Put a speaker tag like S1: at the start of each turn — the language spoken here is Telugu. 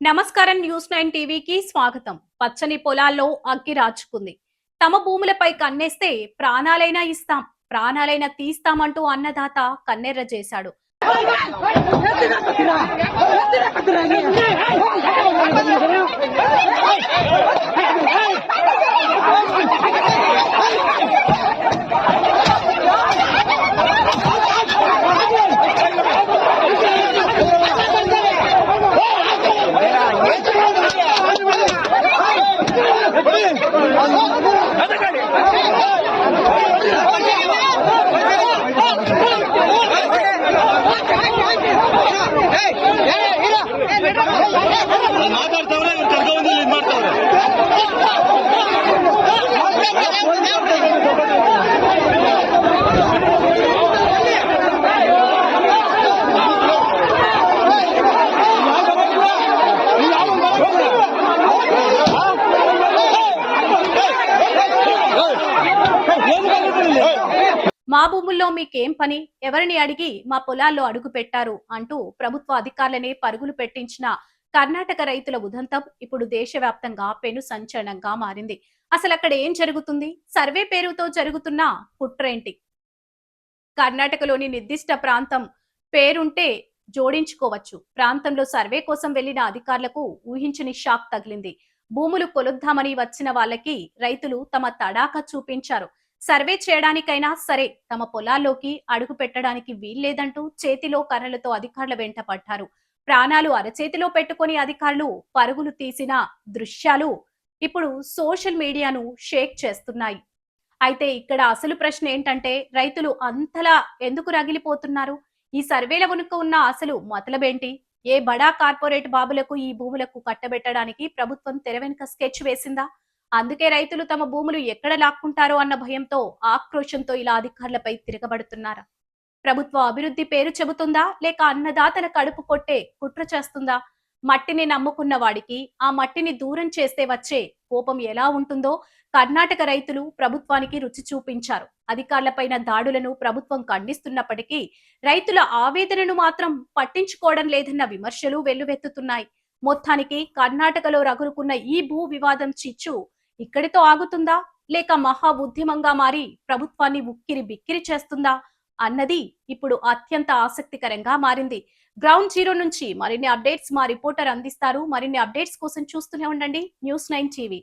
S1: నమస్కారం. న్యూస్ 9 టీవీకి స్వాగతం. పచ్చని పొలాల్లో అగ్గి రాచుకుంది. తమ భూములపై కన్నేస్తే ప్రాణాలైనా ఇస్తాం, ప్రాణాలైనా తీస్తామంటూ అన్నదాత కన్నెర్ర చేశాడు. మా భూముల్లో మీకేం పని, ఎవరిని అడిగి మా పొలాల్లో అడుగు పెట్టారు అంటూ ప్రభుత్వ అధికారులనే పరుగులు పెట్టించిన కర్ణాటక రైతుల ఉదంతం ఇప్పుడు దేశవ్యాప్తంగా పెను సంచలనంగా మారింది. అసలు అక్కడ ఏం జరుగుతుంది? సర్వే పేరుతో జరుగుతున్న కుట్రేంటి? కర్ణాటకలోని నిర్దిష్ట ప్రాంతం పేరుంటే జోడించుకోవచ్చు. ప్రాంతంలో సర్వే కోసం వెళ్లిన అధికారులకు ఊహించని షాక్ తగిలింది. భూములు కొలుద్దామని వచ్చిన వాళ్ళకి రైతులు తమ తడాకా చూపించారు. సర్వే చేయడానికైనా సరే తమ పొలాల్లోకి అడుగు పెట్టడానికి వీల్లేదంటూ చేతిలో కర్రలతో అధికారుల వెంట పడ్డారు. ప్రాణాలు అరచేతిలో పెట్టుకుని అధికారులు పరుగులు తీసిన దృశ్యాలు ఇప్పుడు సోషల్ మీడియాను షేక్ చేస్తున్నాయి. అయితే ఇక్కడ అసలు ప్రశ్న ఏంటంటే, రైతులు అంతలా ఎందుకు రగిలిపోతున్నారు? ఈ సర్వేల వెనుక ఉన్న అసలు మతలబేంటి? ఏ బడా కార్పొరేట్ బాబులకు ఈ భూములకు కట్టబెట్టడానికి ప్రభుత్వం తెర వెనుక స్కెచ్ వేసిందా? అందుకే రైతులు తమ భూములు ఎక్కడ లాక్కుంటారో అన్న భయంతో, ఆక్రోశంతో ఇలా అధికారులపై తిరగబడుతున్నారా? ప్రభుత్వ అభివృద్ధి పేరు చెబుతుందా, లేక అన్నదాతల కడుపు కొట్టే కుట్ర చేస్తుందా? మట్టిని నమ్ముకున్న వాడికి ఆ మట్టిని దూరం చేస్తే వచ్చే కోపం ఎలా ఉంటుందో కర్ణాటక రైతులు ప్రభుత్వానికి రుచి చూపించారు. అధికారులపైన దాడులను ప్రభుత్వం ఖండిస్తున్నప్పటికీ రైతుల ఆవేదనను మాత్రం పట్టించుకోవడం లేదన్న విమర్శలు వెల్లువెత్తుతున్నాయి. మొత్తానికి కర్ణాటకలో రగులుకున్న ఈ భూ వివాదం చిచ్చు ఇక్కడితో ఆగుతుందా, లేక మహా ఉద్యమంగా మారి ప్రభుత్వాన్ని ఉక్కిరి బిక్కిరి చేస్తుందా అన్నది ఇప్పుడు అత్యంత ఆసక్తికరంగా మారింది. గ్రౌండ్ జీరో నుంచి మరిన్ని అప్డేట్స్ మా రిపోర్టర్ అందిస్తారు. మరిన్ని అప్డేట్స్ కోసం చూస్తూనే ఉండండి News 9 టీవీ.